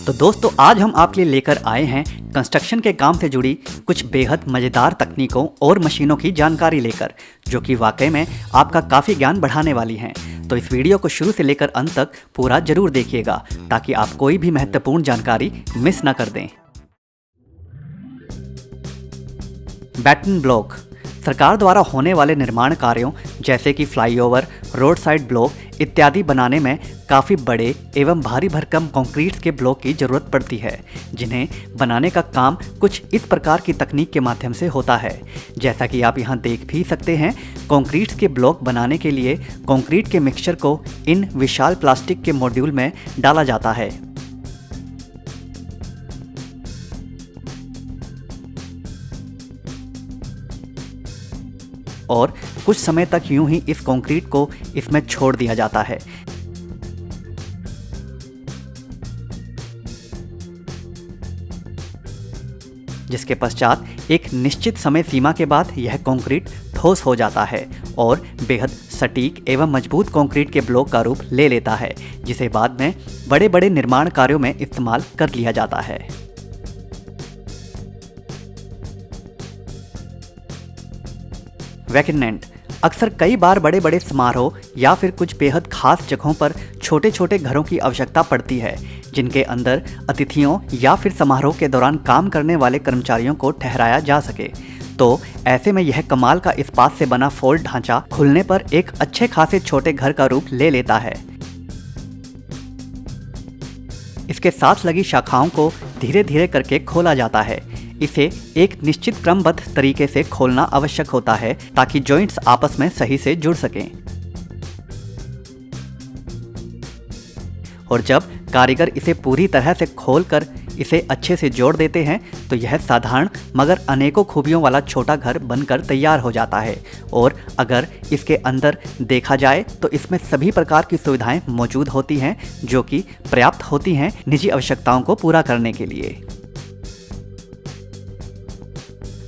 तो दोस्तों आज हम आपके लिए लेकर आए हैं कंस्ट्रक्शन के काम से जुड़ी कुछ बेहद मज़ेदार तकनीकों और मशीनों की जानकारी लेकर, जो कि वाकई में आपका काफ़ी ज्ञान बढ़ाने वाली हैं। तो इस वीडियो को शुरू से लेकर अंत तक पूरा जरूर देखिएगा ताकि आप कोई भी महत्वपूर्ण जानकारी मिस ना कर दें। बैटन ब्लॉक सरकार द्वारा होने वाले निर्माण कार्यों जैसे कि फ्लाईओवर, रोड साइड ब्लॉक इत्यादि बनाने में काफ़ी बड़े एवं भारी भरकम कंक्रीट के ब्लॉक की ज़रूरत पड़ती है, जिन्हें बनाने का काम कुछ इस प्रकार की तकनीक के माध्यम से होता है। जैसा कि आप यहाँ देख भी सकते हैं, कंक्रीट के ब्लॉक बनाने के लिए कंक्रीट के मिक्सचर को इन विशाल प्लास्टिक के मॉड्यूल में डाला जाता है। और कुछ समय तक यूं ही इस कंक्रीट को इसमें छोड़ दिया जाता है। जिसके पश्चात एक निश्चित समय सीमा के बाद यह कंक्रीट ठोस हो जाता है और बेहद सटीक एवं मजबूत कंक्रीट के ब्लॉक का रूप ले लेता है, जिसे बाद में बड़े बड़े निर्माण कार्यों में इस्तेमाल कर लिया जाता है। वैकेनेंट अक्सर कई बार बड़े बड़े समारोह या फिर कुछ बेहद खास जगहों पर छोटे छोटे घरों की आवश्यकता पड़ती है, जिनके अंदर अतिथियों या फिर समारोह के दौरान काम करने वाले कर्मचारियों को ठहराया जा सके। तो ऐसे में यह कमाल का इस्पात से बना फोल्ड ढांचा खुलने पर एक अच्छे खासे छोटे घर का रूप ले लेता है। इसके साथ लगी शाखाओं को धीरे धीरे करके खोला जाता है। इसे एक निश्चित क्रमबद्ध तरीके से खोलना आवश्यक होता है ताकि जॉइंट्स आपस में सही से जुड़ सकें। और जब कारीगर इसे पूरी तरह से खोलकर इसे अच्छे से जोड़ देते हैं तो यह साधारण मगर अनेकों खूबियों वाला छोटा घर बनकर तैयार हो जाता है। और अगर इसके अंदर देखा जाए तो इसमें सभी प्रकार की सुविधाएं मौजूद होती हैं, जो कि पर्याप्त होती हैं निजी आवश्यकताओं को पूरा करने के लिए।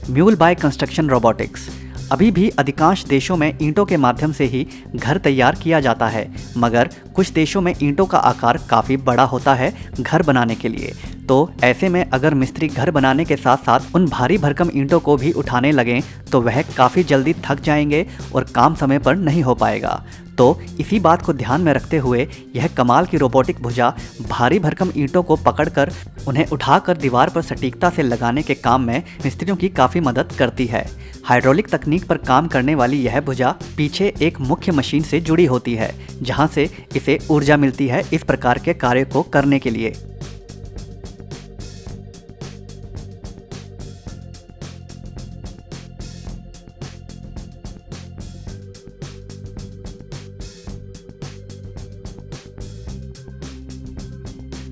म्यूल बाय कंस्ट्रक्शन रोबोटिक्स अभी भी अधिकांश देशों में ईंटों के माध्यम से ही घर तैयार किया जाता है, मगर कुछ देशों में ईंटों का आकार काफ़ी बड़ा होता है घर बनाने के लिए। तो ऐसे में अगर मिस्त्री घर बनाने के साथ साथ उन भारी भरकम ईंटों को भी उठाने लगें तो वह काफ़ी जल्दी थक जाएंगे और काम समय पर नहीं हो पाएगा। तो इसी बात को ध्यान में रखते हुए यह कमाल की रोबोटिक भुजा भारी भरकम ईंटों को पकड़कर उन्हें उठाकर दीवार पर सटीकता से लगाने के काम में मिस्त्रियों की काफ़ी मदद करती है। हाइड्रोलिक तकनीक पर काम करने वाली यह भुजा पीछे एक मुख्य मशीन से जुड़ी होती है, जहां से इसे ऊर्जा मिलती है इस प्रकार के कार्य को करने के लिए।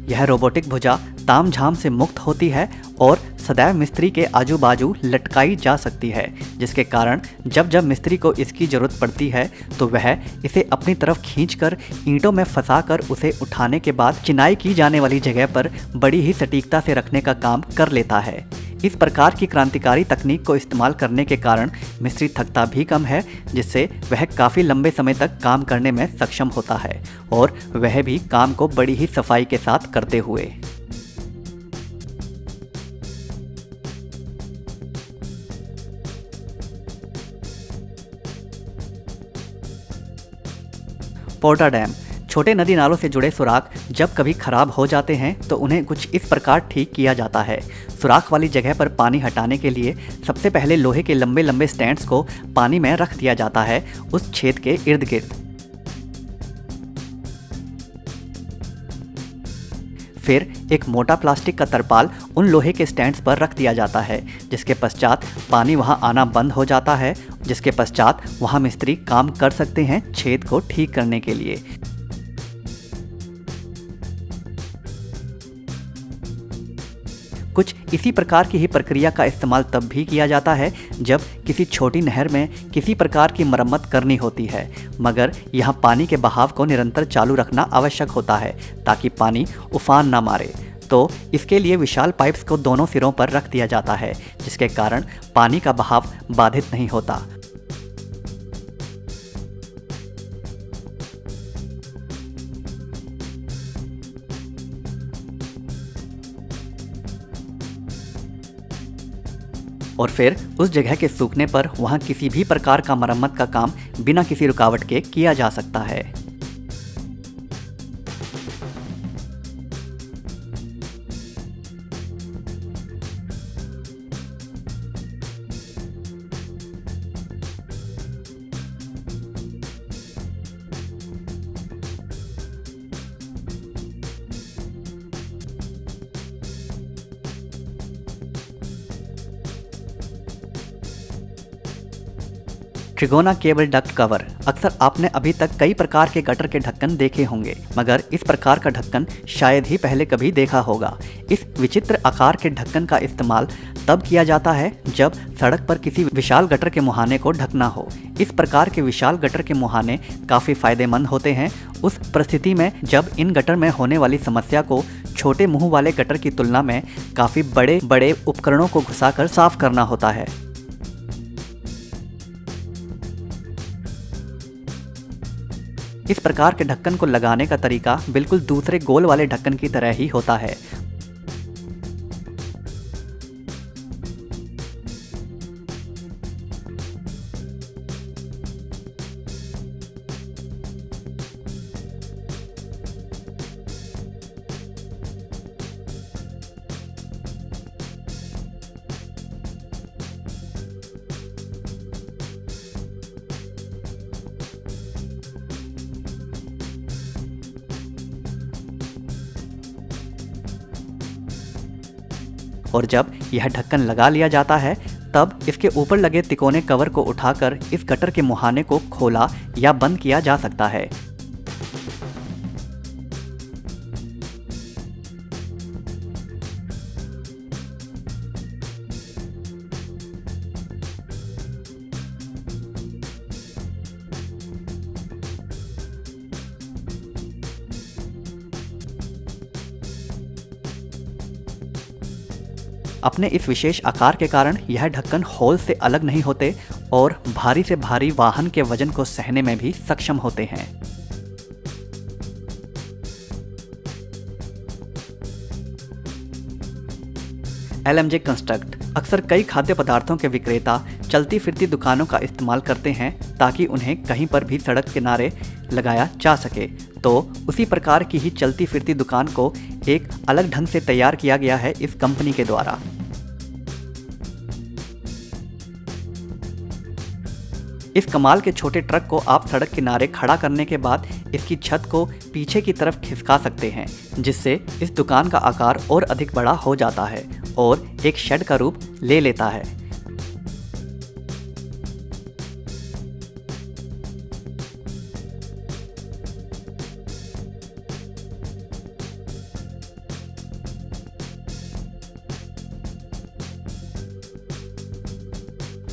यह रोबोटिक भुजा तामझाम से मुक्त होती है और सदैव मिस्त्री के आजू बाजू लटकाई जा सकती है, जिसके कारण जब जब मिस्त्री को इसकी ज़रूरत पड़ती है तो वह इसे अपनी तरफ खींचकर ईंटों में फंसाकर उसे उठाने के बाद चिनाई की जाने वाली जगह पर बड़ी ही सटीकता से रखने का काम कर लेता है। इस प्रकार की क्रांतिकारी तकनीक को इस्तेमाल करने के कारण मिस्त्री थकता भी कम है, जिससे वह काफ़ी लंबे समय तक काम करने में सक्षम होता है और वह भी काम को बड़ी ही सफाई के साथ करते हुए। पोर्टा डैम छोटे नदी नालों से जुड़े सुराख जब कभी खराब हो जाते हैं तो उन्हें कुछ इस प्रकार ठीक किया जाता है। सुराख वाली जगह पर पानी हटाने के लिए सबसे पहले लोहे के लंबे लंबे स्टैंड्स को पानी में रख दिया जाता है उस छेद के इर्द गिर्द। फिर एक मोटा प्लास्टिक का तरपाल उन लोहे के स्टैंड्स पर रख दिया जाता है, जिसके पश्चात पानी वहां आना बंद हो जाता है, जिसके पश्चात वहां मिस्त्री काम कर सकते हैं छेद को ठीक करने के लिए। कुछ इसी प्रकार की ही प्रक्रिया का इस्तेमाल तब भी किया जाता है जब किसी छोटी नहर में किसी प्रकार की मरम्मत करनी होती है, मगर यहाँ पानी के बहाव को निरंतर चालू रखना आवश्यक होता है ताकि पानी उफान ना मारे। तो इसके लिए विशाल पाइप्स को दोनों सिरों पर रख दिया जाता है, जिसके कारण पानी का बहाव बाधित नहीं होता। और फिर उस जगह के सूखने पर वहाँ किसी भी प्रकार का मरम्मत का काम बिना किसी रुकावट के किया जा सकता है। ट्रिगोना केबल डक्ट कवर। अक्सर आपने अभी तक कई प्रकार के गटर के ढक्कन देखे होंगे, मगर इस प्रकार का ढक्कन शायद ही पहले कभी देखा होगा। इस विचित्र आकार के ढक्कन का इस्तेमाल तब किया जाता है जब सड़क पर किसी विशाल गटर के मुहाने को ढकना हो। इस प्रकार के विशाल गटर के मुहाने काफ़ी फायदेमंद होते हैं उस परिस्थिति में जब इन गटर में होने वाली समस्या को छोटे मुंह वाले गटर की तुलना में काफ़ी बड़े बड़े उपकरणों को घुसाकर साफ करना होता है। इस प्रकार के ढक्कन को लगाने का तरीका बिल्कुल दूसरे गोल वाले ढक्कन की तरह ही होता है। और जब यह ढक्कन लगा लिया जाता है तब इसके ऊपर लगे तिकोने कवर को उठाकर इस गटर के मुहाने को खोला या बंद किया जा सकता है। अपने इस विशेष आकार के कारण यह ढक्कन होल से अलग नहीं होते और भारी से भारी वाहन के वजन को सहने में भी सक्षम होते हैं। LMJ construct. अक्सर कई खाद्य पदार्थों के विक्रेता चलती फिरती दुकानों का इस्तेमाल करते हैं ताकि उन्हें कहीं पर भी सड़क किनारे लगाया जा सके। तो उसी प्रकार की ही चलती फिरती दुकान को एक अलग ढंग से तैयार किया गया है इस कंपनी के द्वारा। इस कमाल के छोटे ट्रक को आप सड़क किनारे खड़ा करने के बाद इसकी छत को पीछे की तरफ खिसका सकते हैं, जिससे इस दुकान का आकार और अधिक बड़ा हो जाता है और एक शेड का रूप ले लेता है।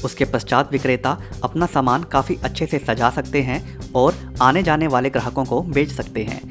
उसके पश्चात विक्रेता अपना सामान काफ़ी अच्छे से सजा सकते हैं और आने जाने वाले ग्राहकों को बेच सकते हैं।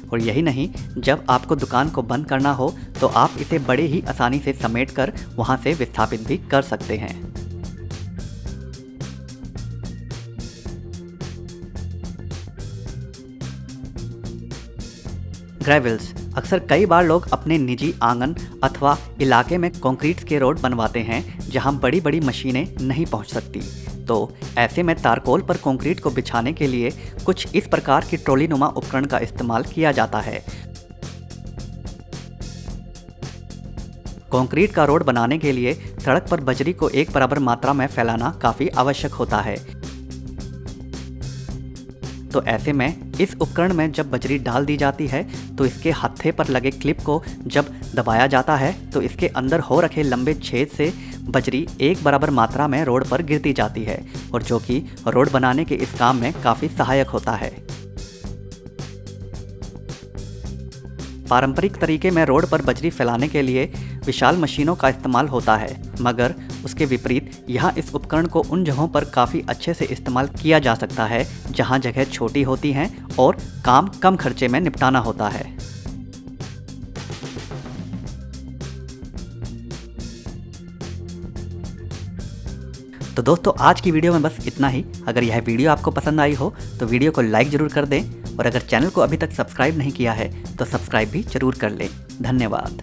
और यही नहीं, जब आपको दुकान को बंद करना हो तो आप इसे बड़े ही आसानी से समेटकर वहां से विस्थापित भी कर सकते हैं। ग्रेवल्स। अक्सर कई बार लोग अपने निजी आंगन अथवा इलाके में कंक्रीट के रोड बनवाते हैं जहां बड़ी बड़ी मशीनें नहीं पहुंच सकती। तो ऐसे में तारकोल पर कंक्रीट को बिछाने के लिए कुछ इस प्रकार की ट्रॉली नुमा उपकरण का इस्तेमाल किया जाता है। कंक्रीट का रोड बनाने के लिए सड़क पर बजरी को एक बराबर मात्रा में फैलाना काफ़ी आवश्यक होता है। तो ऐसे में इस उपकरण में जब बजरी डाल दी जाती है तो इसके हत्थे पर लगे क्लिप को जब दबाया जाता है तो इसके अंदर हो रखे लंबे छेद से बजरी एक बराबर मात्रा में रोड पर गिरती जाती है और जो कि रोड बनाने के इस काम में काफ़ी सहायक होता है। पारंपरिक तरीके में रोड पर बजरी फैलाने के लिए विशाल मशीनों का इस्तेमाल होता है, मगर उसके विपरीत यहाँ इस उपकरण को उन जगहों पर काफ़ी अच्छे से इस्तेमाल किया जा सकता है जहाँ जगह छोटी होती हैं और काम कम खर्चे में निपटाना होता है। तो दोस्तों, आज की वीडियो में बस इतना ही। अगर यह वीडियो आपको पसंद आई हो तो वीडियो को लाइक ज़रूर कर दें और अगर चैनल को अभी तक सब्सक्राइब नहीं किया है तो सब्सक्राइब भी ज़रूर कर लें। धन्यवाद।